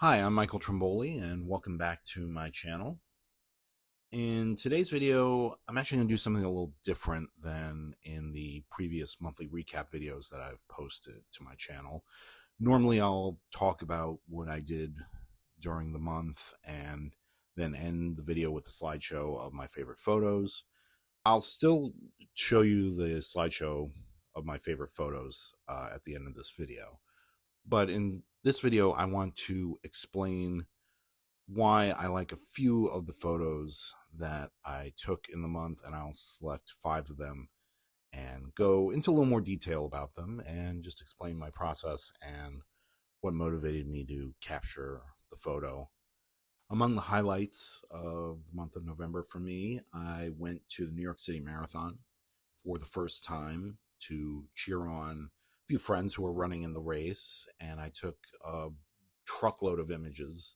Hi, I'm Michael Tromboli, and welcome back to my channel. In today's video, I'm actually going to do something a little different than in the previous monthly recap videos that I've posted to my channel. Normally, I'll talk about what I did during the month and then end the video with a slideshow of my favorite photos. I'll still show you the slideshow of my favorite photos at the end of this video. But in this video, I want to explain why I like a few of the photos that I took in the month, and I'll select 5 of them and go into a little more detail about them and just explain my process and what motivated me to capture the photo. Among the highlights of the month of November for me, I went to the New York City Marathon for the first time to cheer on a few friends who were running in the race, and I took a truckload of images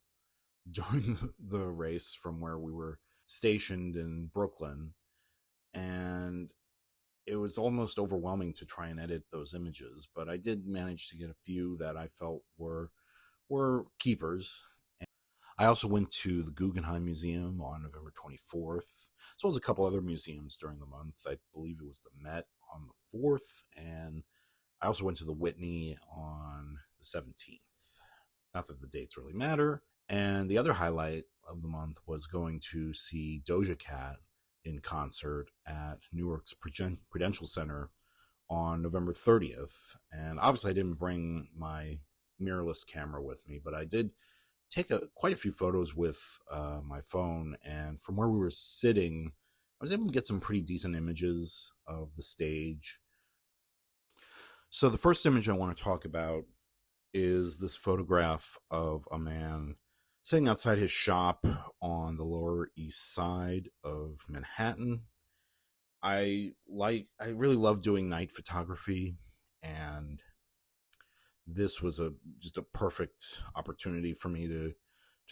during the race from where we were stationed in Brooklyn, and it was almost overwhelming to try and edit those images, but I did manage to get a few that I felt were keepers. I also went to the Guggenheim Museum on November 24th, as well as a couple other museums during the month. I believe it was the Met on the 4th, and I also went to the Whitney on the 17th. Not that the dates really matter. And the other highlight of the month was going to see Doja Cat in concert at Newark's Prudential Center on November 30th. And obviously I didn't bring my mirrorless camera with me, but I did take quite a few photos with my phone. And from where we were sitting, I was able to get some pretty decent images of the stage. So the first image I want to talk about is this photograph of a man sitting outside his shop on the Lower East Side of Manhattan. I really love doing night photography, and this was just a perfect opportunity for me to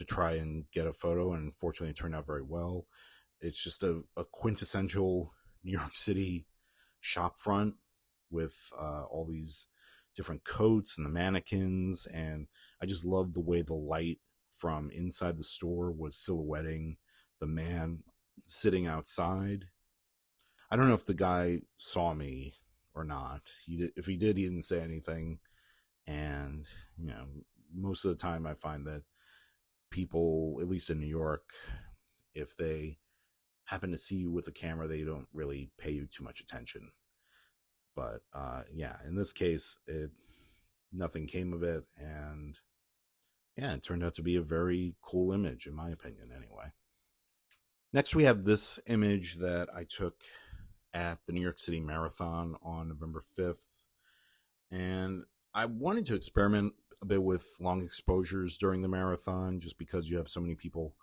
try and get a photo, and fortunately it turned out very well. It's just a quintessential New York City shop front with all these different coats and the mannequins, and I just loved the way the light from inside the store was silhouetting the man sitting outside. I don't know if the guy saw me or not. If he did, he didn't say anything. And most of the time I find that people, at least in New York, if they happen to see you with a camera, they don't really pay you too much attention. But yeah, in this case, nothing came of it, and yeah, it turned out to be a very cool image, in my opinion, anyway. Next, we have this image that I took at the New York City Marathon on November 5th, and I wanted to experiment a bit with long exposures during the marathon, just because you have so many people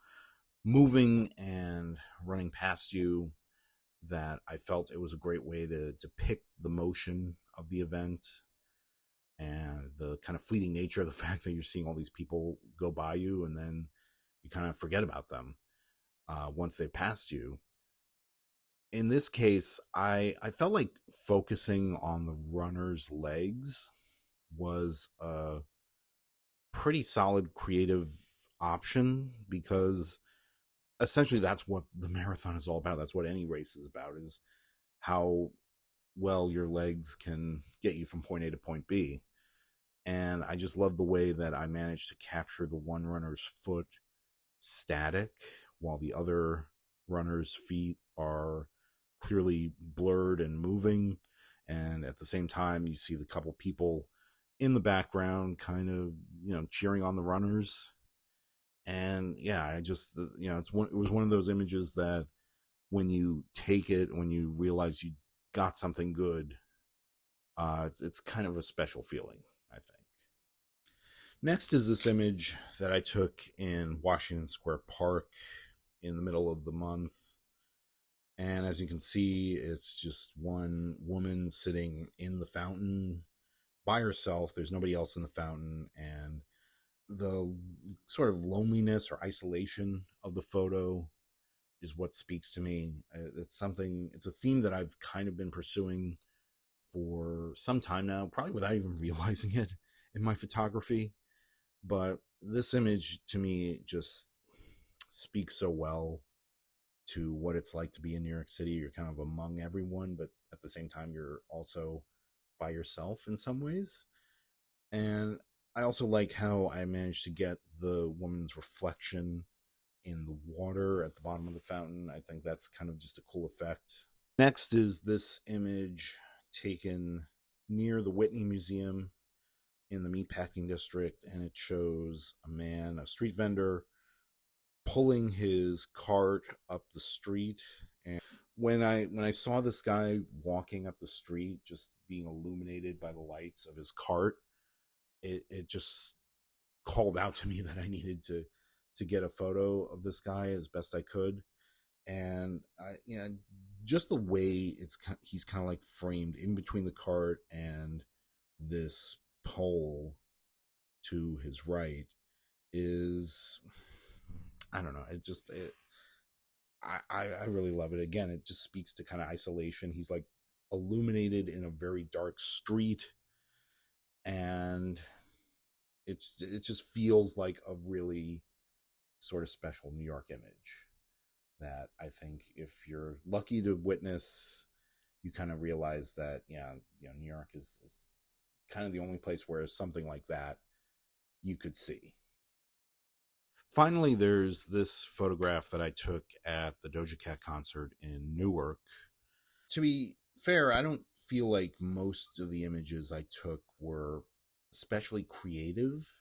moving and running past you, that I felt it was a great way to depict the motion of the event and the kind of fleeting nature of the fact that you're seeing all these people go by you, and then you kind of forget about them once they passed you. In this case, I felt like focusing on the runner's legs was a pretty solid creative option, because essentially that's what the marathon is all about. That's what any race is about, is how well your legs can get you from point A to point B. And I just love the way that I managed to capture the one runner's foot static while the other runner's feet are clearly blurred and moving. And at the same time, you see the couple people in the background kind of, cheering on the runners. And yeah, I just, it was one of those images that when you take it, when you realize you got something good, it's kind of a special feeling, I think. Next is this image that I took in Washington Square Park in the middle of the month. And as you can see, it's just one woman sitting in the fountain by herself. There's nobody else in the fountain. And the sort of loneliness or isolation of the photo is what speaks to me. It's a theme that I've kind of been pursuing for some time now, probably without even realizing it in my photography. But this image to me just speaks so well to what it's like to be in New York City. You're kind of among everyone, but at the same time, you're also by yourself in some ways. And I also like how I managed to get the woman's reflection in the water at the bottom of the fountain. I think that's kind of just a cool effect. Next is this image taken near the Whitney Museum in the meatpacking district, and it shows a man, a street vendor, pulling his cart up the street. And when I saw this guy walking up the street, just being illuminated by the lights of his cart, it just called out to me that I needed to get a photo of this guy as best I could. And just the way he's kind of like framed in between the cart and this pole to his right is, I don't know, I really love it. Again, it just speaks to kind of isolation. He's like illuminated in a very dark street, and it just feels like a really sort of special New York image that I think if you're lucky to witness, you kind of realize that, New York is kind of the only place where something like that you could see. Finally, there's this photograph that I took at the Doja Cat concert in Newark. To be fair, I don't feel like most of the images I took were especially creative,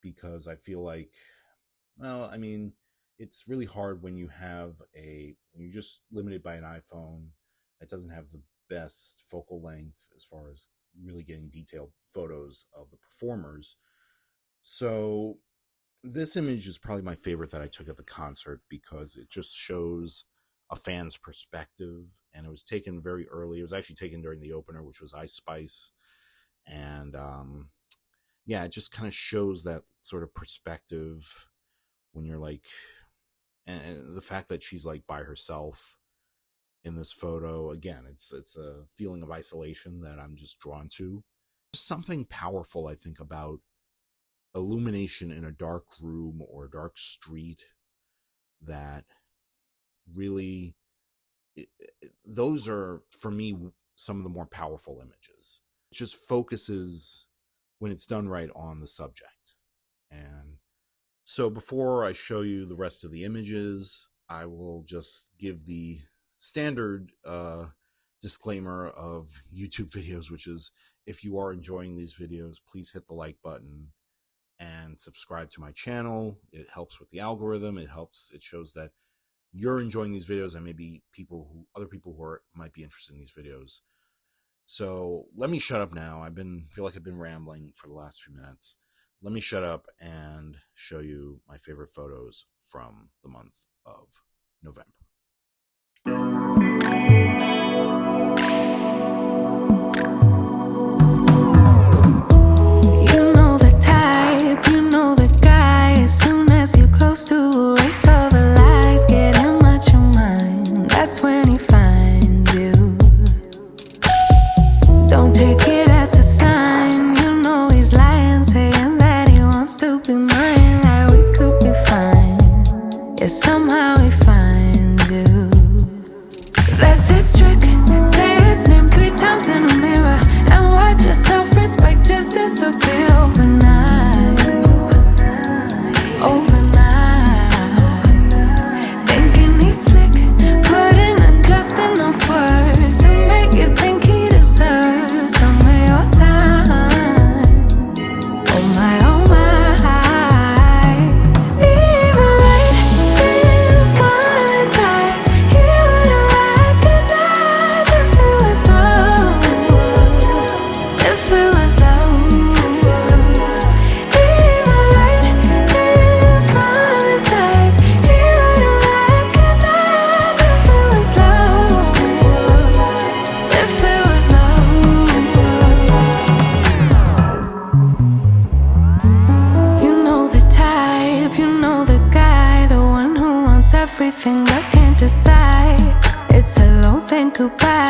because I feel like, it's really hard when you're just limited by an iPhone that doesn't have the best focal length as far as really getting detailed photos of the performers. So this image is probably my favorite that I took at the concert, because it just shows a fan's perspective, and it was taken very early. It was actually taken during the opener, which was Ice Spice. And it just kind of shows that sort of perspective when you're like, and the fact that she's like by herself in this photo. Again, it's a feeling of isolation that I'm just drawn to. There's something powerful, I think, about illumination in a dark room or a dark street that really, those are, for me, some of the more powerful images. It just focuses, when it's done right, on the subject. And so before I show you the rest of the images, I will just give the standard disclaimer of YouTube videos, which is, if you are enjoying these videos, please hit the like button and subscribe to my channel. It helps with the algorithm. It shows that you're enjoying these videos, and maybe other people who might be interested in these videos. So let me shut up now. Feel like I've been rambling for the last few minutes. Let me shut up and show you my favorite photos from the month of November. You know the type, you know the guy. As soon as you're close to erase all the lies, get him out your mind. That's when he finds you. Don't take it as a sign. You know he's lying, saying that he wants to be mine. Like we could be fine. Yeah, somehow he finds you. That's his trick. Say his name 3 times in a mirror and watch your self-respect just disappear overnight. Thinking he's slick, putting in just enough words to make you think he deserves some of your time. Oh my, oh my. Even right in front of his eyes, he wouldn't recognize if it was love. If it was love. Even right in front of his eyes, he wouldn't recognize if it was love. If it was love. You know the type, you know the guy, the one who wants everything but can't decide. It's hello, then goodbye.